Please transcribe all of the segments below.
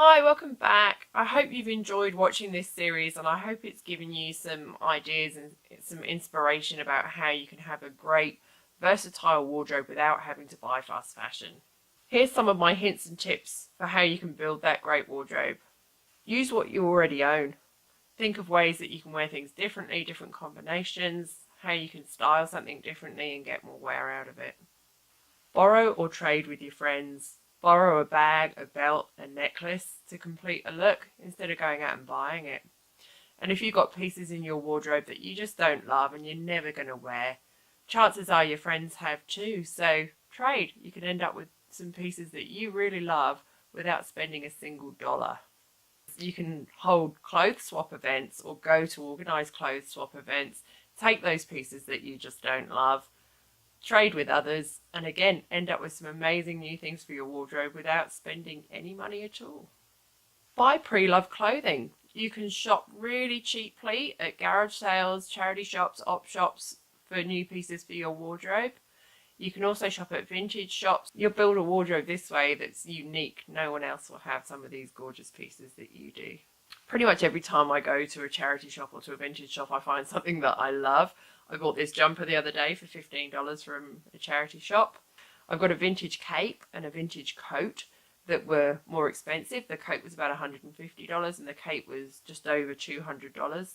Hi, welcome back. I hope you've enjoyed watching this series and I hope it's given you some ideas and some inspiration about how you can have a great, versatile wardrobe without having to buy fast fashion. Here's some of my hints and tips for how you can build that great wardrobe. Use what you already own. Think of ways that you can wear things differently, different combinations, how you can style something differently and get more wear out of it. Borrow or trade with your friends. Borrow a bag, a belt, a necklace to complete a look instead of going out and buying it. And if you've got pieces in your wardrobe that you just don't love and you're never going to wear, chances are your friends have too. So trade. You can end up with some pieces that you really love without spending a single dollar. You can hold clothes swap events or go to organised clothes swap events. Take those pieces that you just don't love, trade with others, and again end up with some amazing new things for your wardrobe without spending any money at all. Buy pre-loved clothing. You can shop really cheaply at garage sales, charity shops, op shops for new pieces for your wardrobe. You can also shop at vintage shops. You'll build a wardrobe this way that's unique. No one else will have some of these gorgeous pieces that you do. Pretty much every time I go to a charity shop or to a vintage shop, I find something that I love. I bought this jumper the other day for $15 from a charity shop. I've got a vintage cape and a vintage coat that were more expensive. The coat was about $150 and the cape was just over $200.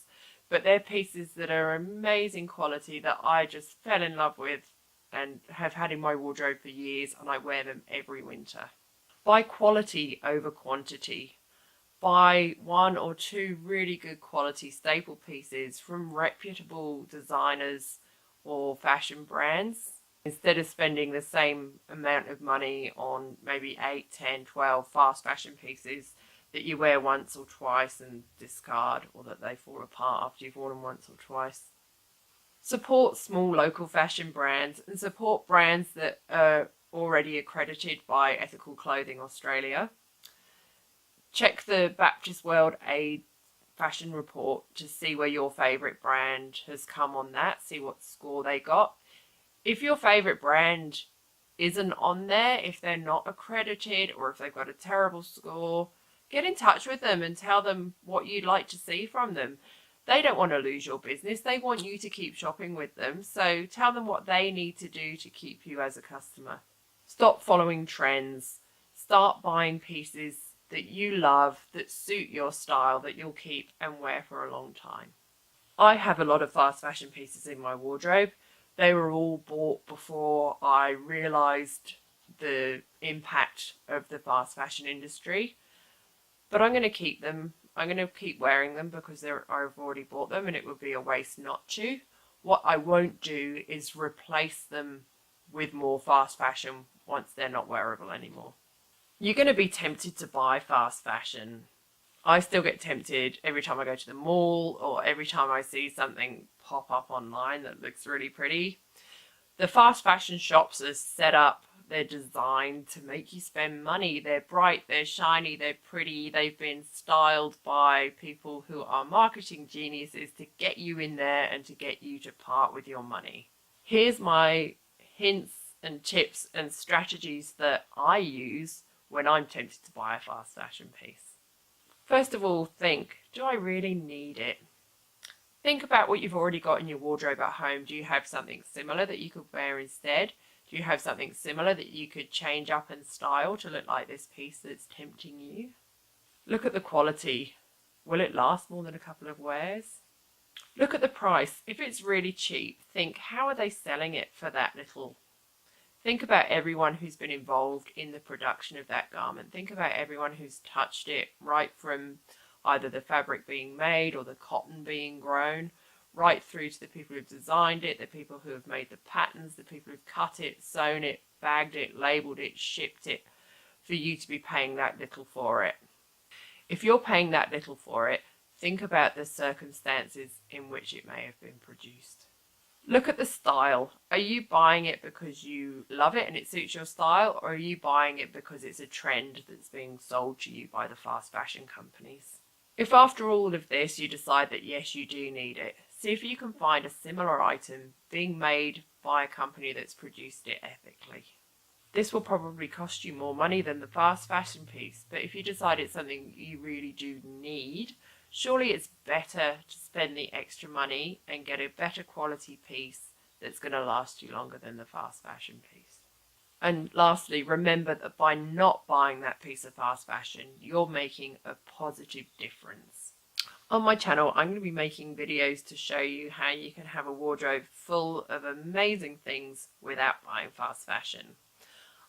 But they're pieces that are amazing quality that I just fell in love with and have had in my wardrobe for years, and I wear them every winter. Buy quality over quantity. Buy one or two really good quality staple pieces from reputable designers or fashion brands instead of spending the same amount of money on maybe 8, 10, 12 fast fashion pieces that you wear once or twice and discard, or that they fall apart after you've worn them once or twice. Support small local fashion brands and support brands that are already accredited by Ethical Clothing Australia. Check the Baptist World Aid fashion report to see where your favourite brand has come on that, see what score they got. If your favourite brand isn't on there, if they're not accredited or if they've got a terrible score, get in touch with them and tell them what you'd like to see from them. They don't want to lose your business. They want you to keep shopping with them. So tell them what they need to do to keep you as a customer. Stop following trends. Start buying pieces that you love, that suit your style, that you'll keep and wear for a long time. I have a lot of fast fashion pieces in my wardrobe. They were all bought before I realised the impact of the fast fashion industry. But I'm going to keep them. I'm going to keep wearing them because I've already bought them and it would be a waste not to. What I won't do is replace them with more fast fashion once they're not wearable anymore. You're going to be tempted to buy fast fashion. I still get tempted every time I go to the mall or every time I see something pop up online that looks really pretty. The fast fashion shops are set up, they're designed to make you spend money. They're bright, they're shiny, they're pretty. They've been styled by people who are marketing geniuses to get you in there and to get you to part with your money. Here's my hints and tips and strategies that I use when I'm tempted to buy a fast fashion piece. First of all, think, do I really need it? Think about what you've already got in your wardrobe at home. Do you have something similar that you could wear instead? Do you have something similar that you could change up and style to look like this piece that's tempting you? Look at the quality. Will it last more than a couple of wears? Look at the price. If it's really cheap, think, how are they selling it for that little? Think about everyone who's been involved in the production of that garment. Think about everyone who's touched it, right from either the fabric being made or the cotton being grown, right through to the people who've designed it, the people who have made the patterns, the people who've cut it, sewn it, bagged it, labelled it, shipped it, for you to be paying that little for it. If you're paying that little for it, think about the circumstances in which it may have been produced. Look at the style. Are you buying it because you love it and it suits your style, or are you buying it because it's a trend that's being sold to you by the fast fashion companies? If after all of this you decide that yes, you do need it, see if you can find a similar item being made by a company that's produced it ethically. This will probably cost you more money than the fast fashion piece, but if you decide it's something you really do need, surely it's better to spend the extra money and get a better quality piece that's going to last you longer than the fast fashion piece. And lastly, remember that by not buying that piece of fast fashion, you're making a positive difference. On my channel, I'm going to be making videos to show you how you can have a wardrobe full of amazing things without buying fast fashion.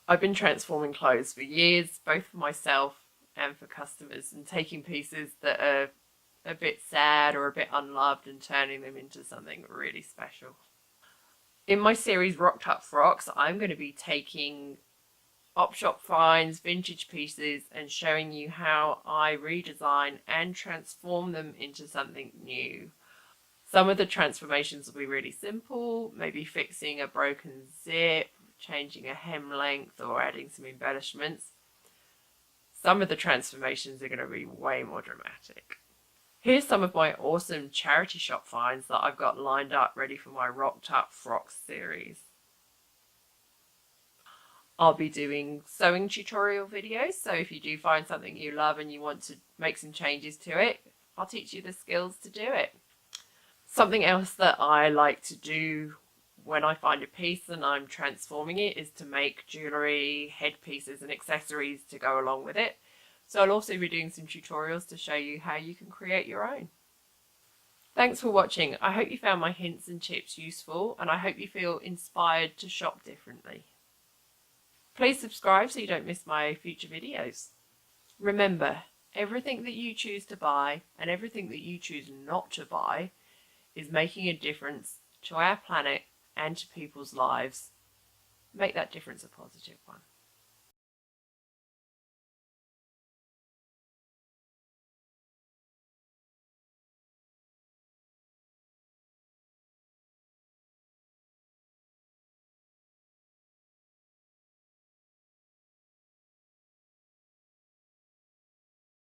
I've been transforming clothes for years, both for myself and for customers, and taking pieces that are a bit sad or a bit unloved and turning them into something really special. In my series Rocked Up Frocks, I'm going to be taking op shop finds, vintage pieces, and showing you how I redesign and transform them into something new. Some of the transformations will be really simple, maybe fixing a broken zip, changing a hem length, or adding some embellishments. Some of the transformations are going to be way more dramatic. Here's some of my awesome charity shop finds that I've got lined up ready for my Rocked Up Frocks series. I'll be doing sewing tutorial videos, so if you do find something you love and you want to make some changes to it, I'll teach you the skills to do it. Something else that I like to do when I find a piece and I'm transforming it is to make jewellery, headpieces and accessories to go along with it. So I'll also be doing some tutorials to show you how you can create your own. Thanks for watching. I hope you found my hints and tips useful, and I hope you feel inspired to shop differently. Please subscribe so you don't miss my future videos. Remember, everything that you choose to buy and everything that you choose not to buy is making a difference to our planet and to people's lives. Make that difference a positive one.